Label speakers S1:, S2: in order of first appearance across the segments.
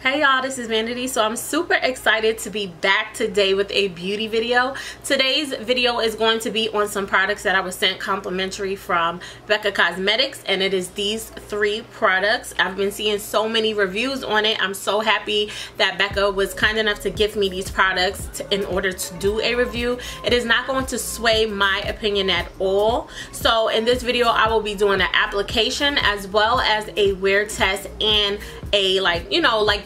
S1: Hey y'all, this is Vanity. So I'm super excited to be back today with a beauty video. Today's video is going to be on some products that I was sent complimentary from BECCA Cosmetics, and it is these 3 products. I've been seeing so many reviews on it. I'm so happy that BECCA was kind enough to give me these products in order to do a review. It is not going to sway my opinion at all. So in this video I will be doing an application as well as a wear test and a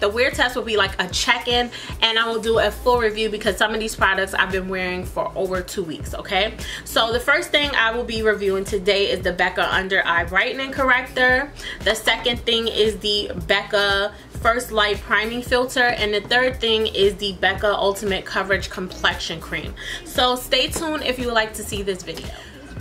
S1: the wear test will be like a check-in, and I will do a full review because some of these products I've been wearing for over 2 weeks. Okay, so the first thing I will be reviewing today is the BECCA Under Eye Brightening Corrector. The second thing is the BECCA First Light Priming Filter, and the third thing is the BECCA Ultimate Coverage Complexion Cream. So stay tuned if you would like to see this video.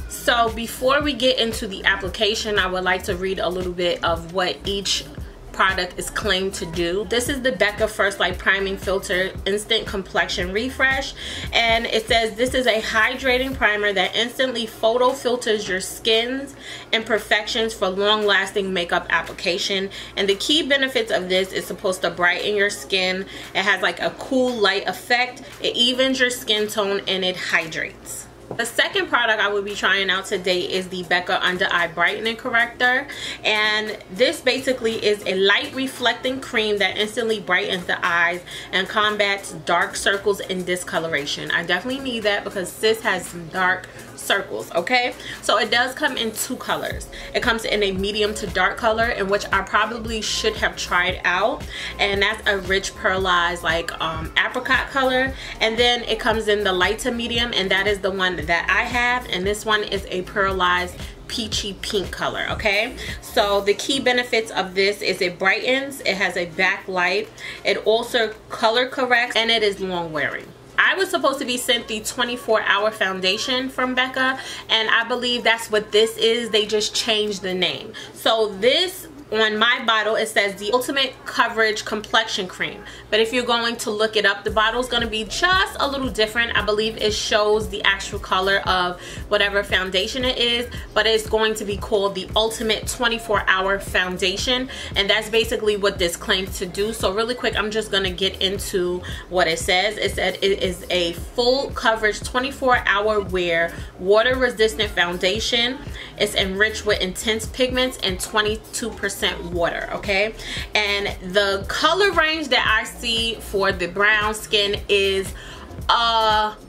S1: So before we get into the application, I would like to read a little bit of what each product is claimed to do. This is the BECCA First Light Priming Filter Instant Complexion Refresh, and it says this is a hydrating primer that instantly photo filters your skin's imperfections for long-lasting makeup application. And the key benefits of this is supposed to brighten your skin. It has like a cool light effect, it evens your skin tone, and it hydrates. The second product I will be trying out today is the BECCA Under Eye Brightening Corrector, and this basically is a light reflecting cream that instantly brightens the eyes and combats dark circles and discoloration. I definitely need that because sis has some dark circles. Okay, so it does come in 2 colors. It comes in a medium to dark color, in which I probably should have tried out, and that's a rich pearlized like apricot color, and then it comes in the light to medium, and that is the one that I have, and this one is a pearlized peachy pink color. Okay, so the key benefits of this is it brightens, it has a backlight, it also color corrects, and it is long wearing. I was supposed to be sent the 24-hour foundation from BECCA, and I believe that's what this is. They just changed the name. So this, on my bottle, it says the Ultimate Coverage Complexion Cream, but if you're going to look it up, the bottle is going to be just a little different. I believe it shows the actual color of whatever foundation it is, but it's going to be called the Ultimate 24-Hour Foundation, and that's basically what this claims to do. So really quick, I'm just going to get into what it says. It said it is a full coverage 24-hour wear water resistant foundation. It's enriched with intense pigments and 22% water. Okay, and the color range that I see for the brown skin is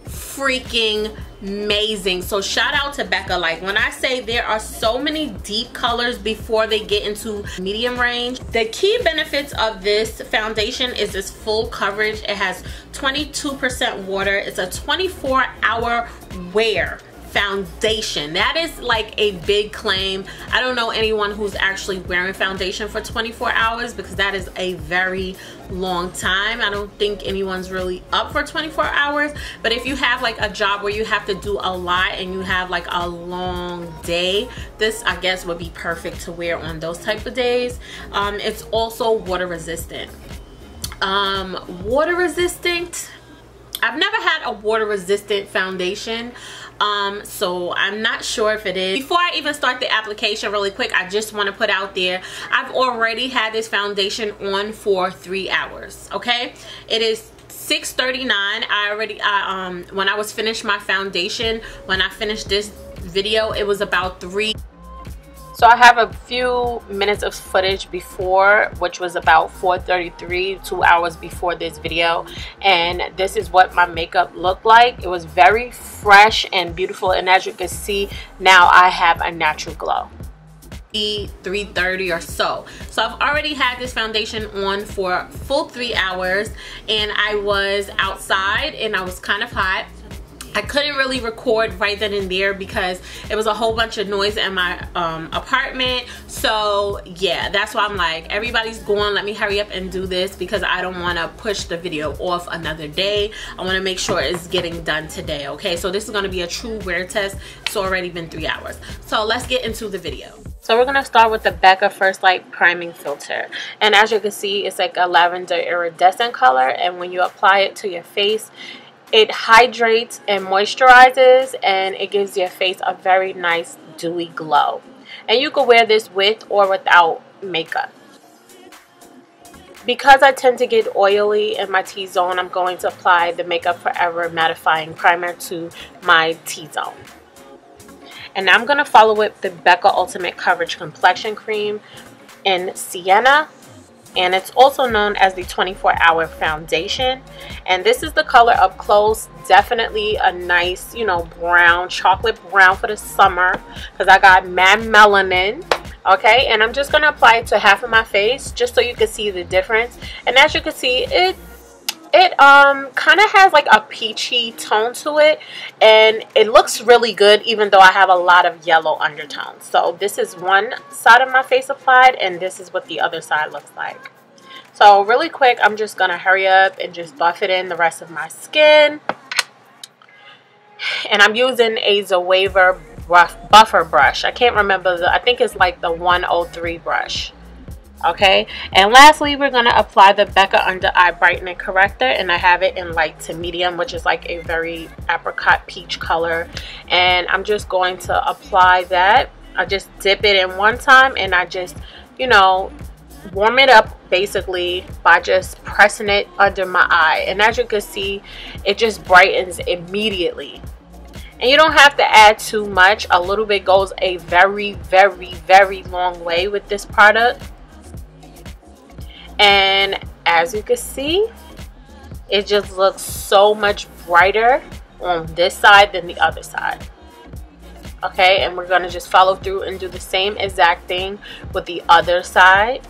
S1: freaking amazing. So shout out to BECCA. Like, when I say there are so many deep colors before they get into medium range. The key benefits of this foundation is this full coverage. It has 22% water. It's a 24-hour wear foundation. That is like a big claim. I don't know anyone who's actually wearing foundation for 24 hours because that is a very long time. I don't think anyone's really up for 24 hours, but if you have like a job where you have to do a lot and you have like a long day, this I guess would be perfect to wear on those type of days. It's also water resistant. Water resistant, I've never had a water resistant foundation, so I'm not sure if it is. Before I even start the application, really quick, I just want to put out there, I've already had this foundation on for 3 hours. Okay, it is 6:39. When I was finished my foundation, when I finished this video, it was about 3. So I have a few minutes of footage before, which was about 4:33, 2 hours before this video, and this is what my makeup looked like. It was very fresh and beautiful, and as you can see, now I have a natural glow. 3:30 or so. So I've already had this foundation on for a full 3 hours, and I was outside and I was kind of hot. I couldn't really record right then and there because it was a whole bunch of noise in my apartment. So yeah, that's why I'm like, everybody's going, let me hurry up and do this because I don't want to push the video off another day. I want to make sure it's getting done today. Okay, so this is going to be a true wear test. It's already been 3 hours. So let's get into the video. So we're going to start with the BECCA First Light Priming Filter, and as you can see, it's like a lavender iridescent color, and when you apply it to your face, it hydrates and moisturizes, and it gives your face a very nice dewy glow. And you can wear this with or without makeup. because I tend to get oily in my T-zone, I'm going to apply the Makeup Forever Mattifying Primer to my T-zone. And I'm going to follow it with the BECCA Ultimate Coverage Complexion Cream in Sienna. And it's also known as the 24-hour foundation. And this is the color Up Close. Definitely a nice, you know, brown, chocolate brown for the summer, because I got mad melanin. Okay, and I'm just going to apply it to half of my face just so you can see the difference. And as you can see, it kind of has like a peachy tone to it, and it looks really good even though I have a lot of yellow undertones. So this is one side of my face applied, and this is what the other side looks like. So really quick, I'm just gonna hurry up and just buff it in the rest of my skin. And I'm using a Zoever buffer brush. I can't remember I think it's like the 103 brush. Okay, and lastly, we're going to apply the BECCA Under Eye Brightening Corrector, and I have it in light to medium, which is like a very apricot peach color. And I'm just going to apply that. I just dip it in one time, and I just, you know, warm it up basically by just pressing it under my eye. And as you can see, it just brightens immediately. And you don't have to add too much. A little bit goes a very, very, very long way with this product. And as you can see, it just looks so much brighter on this side than the other side. Okay, and we're going to just follow through and do the same exact thing with the other side.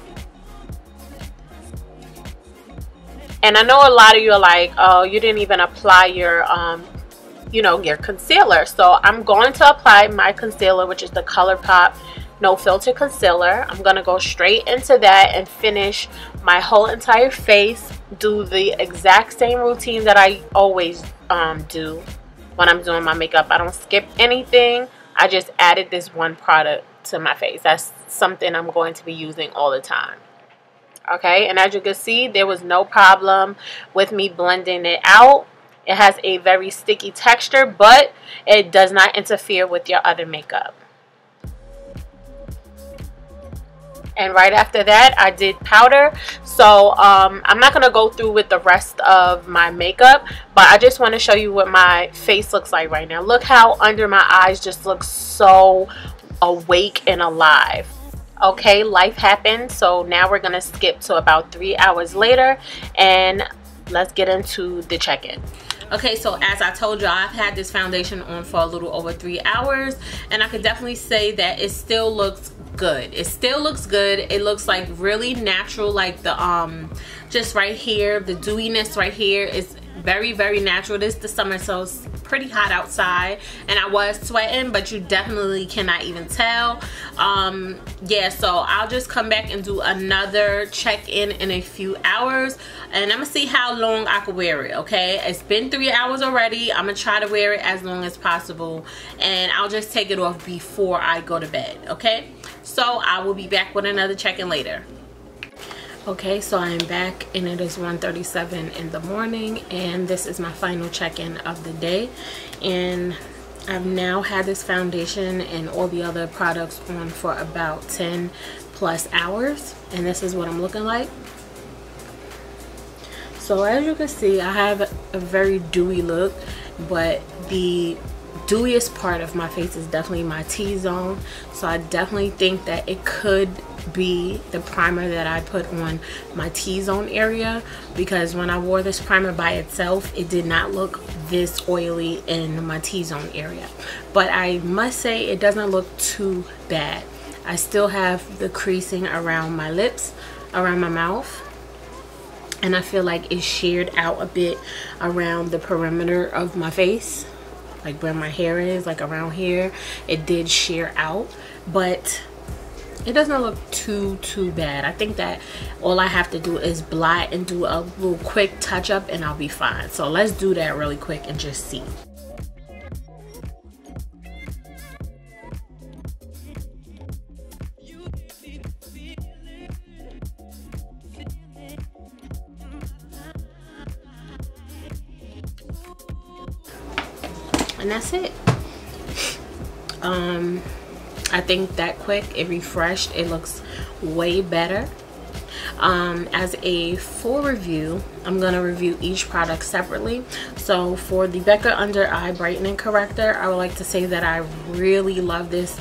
S1: And I know a lot of you are like, oh, you didn't even apply your you know, your concealer. So I'm going to apply my concealer, which is the ColourPop No Filter Concealer. I'm going to go straight into that and finish my whole entire face. Do the exact same routine that I always do when I'm doing my makeup. I don't skip anything. I just added this one product to my face. That's something I'm going to be using all the time. Okay, and as you can see, there was no problem with me blending it out. It has a very sticky texture, but it does not interfere with your other makeup. And right after that, I did powder. So I'm not going to go through with the rest of my makeup, but I just want to show you what my face looks like right now. Look how under my eyes just looks so awake and alive. Okay, life happened. So now we're going to skip to about 3 hours later, and let's get into the check-in. Okay, so as I told you, I've had this foundation on for a little over 3 hours, and I could definitely say that it still looks good. It still looks good. It looks like really natural, like the just right here, the dewiness right here is very, very natural. This is the summer, so it's pretty hot outside, and I was sweating, but you definitely cannot even tell. Yeah, so I'll just come back and do another check-in in a few hours, and I'm gonna see how long I can wear it. Okay, it's been 3 hours already. I'm gonna try to wear it as long as possible, and I'll just take it off before I go to bed. Okay, so I will be back with another check-in later. Okay, so I am back, and it is 1:37 in the morning, and this is my final check-in of the day. And I've now had this foundation and all the other products on for about 10 plus hours, and this is what I'm looking like. So as you can see, I have a very dewy look, but the dewiest part of my face is definitely my T-zone. So I definitely think that it could be the primer that I put on my T-zone area, because when I wore this primer by itself, it did not look this oily in my T-zone area. But I must say it doesn't look too bad. I still have the creasing around my lips, around my mouth, and I feel like it sheared out a bit around the perimeter of my face, like where my hair is, like around here. It did shear out, but it doesn't look too bad. I think that all I have to do is blot and do a little quick touch up, and I'll be fine. So let's do that really quick and just see. And that's it. I think that quick, it refreshed. It looks way better. as a full review, I'm going to review each product separately. So for the BECCA Under Eye Brightening Corrector, I would like to say that I really love this.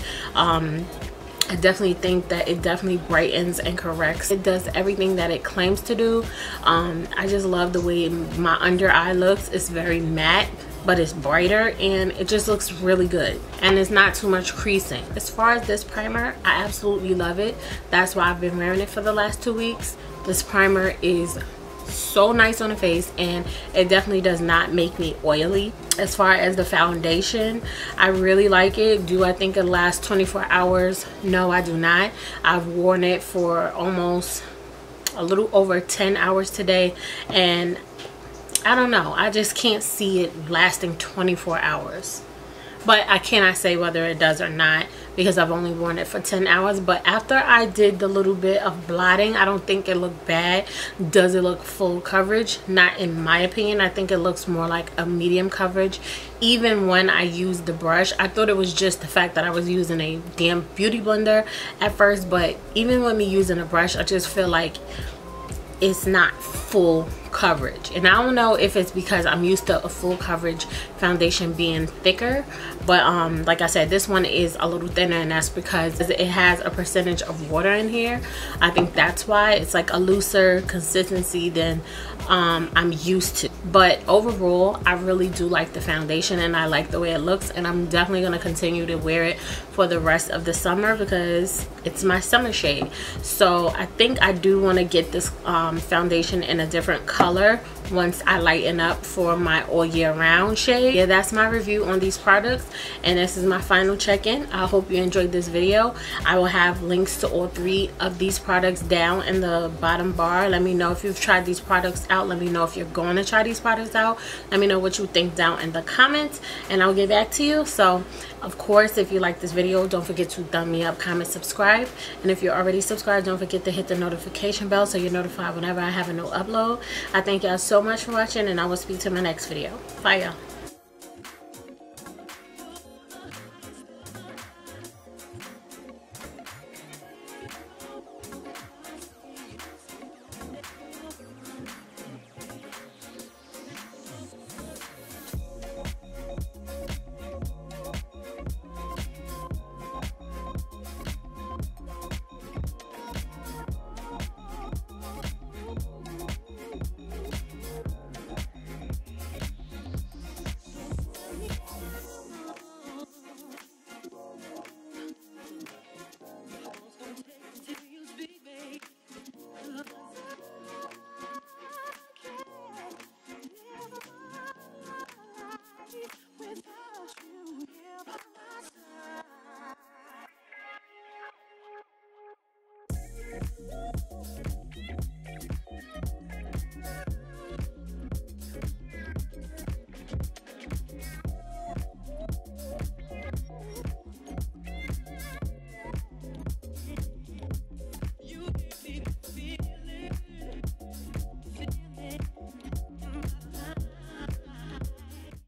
S1: I definitely think that it definitely brightens and corrects. It does everything that it claims to do. I just love the way my under eye looks. It's very matte, but it's brighter, and it just looks really good, and it's not too much creasing. As far as this primer, I absolutely love it. That's why I've been wearing it for the last 2 weeks. This primer is so nice on the face, and it definitely does not make me oily. As far as the foundation, I really like it. Do I think it lasts 24 hours? No, I do not. I've worn it for almost a little over 10 hours today, and I don't know, I just can't see it lasting 24 hours. But I cannot say whether it does or not because I've only worn it for 10 hours. But after I did the little bit of blotting, I don't think it looked bad. Does it look full coverage? Not in my opinion. I think it looks more like a medium coverage. Even when I used the brush, I thought it was just the fact that I was using a damn beauty blender at first. But even with me using a brush, I just feel like it's not full coverage, and I don't know if it's because I'm used to a full coverage foundation being thicker, but like I said, this one is a little thinner, and that's because it has a percentage of water in here. I think that's why it's like a looser consistency than I'm used to. But overall, I really do like the foundation, and I like the way it looks, and I'm definitely going to continue to wear it for the rest of the summer because it's my summer shade. So I think I do want to get this foundation in a different color once I lighten up for my all year round shade. Yeah, that's my review on these products, and this is my final check-in. I hope you enjoyed this video. I will have links to all 3 of these products down in the bottom bar. Let me know if you've tried these products out. Let me know if you're going to try these products out. Let me know what you think down in the comments, and I'll get back to you. So of course, if you like this video, don't forget to thumb me up, comment, subscribe, and if you're already subscribed, don't forget to hit the notification bell so you're notified whenever I have a new upload. I thank y'all so much for watching, and I will speak to my next video. Bye y'all.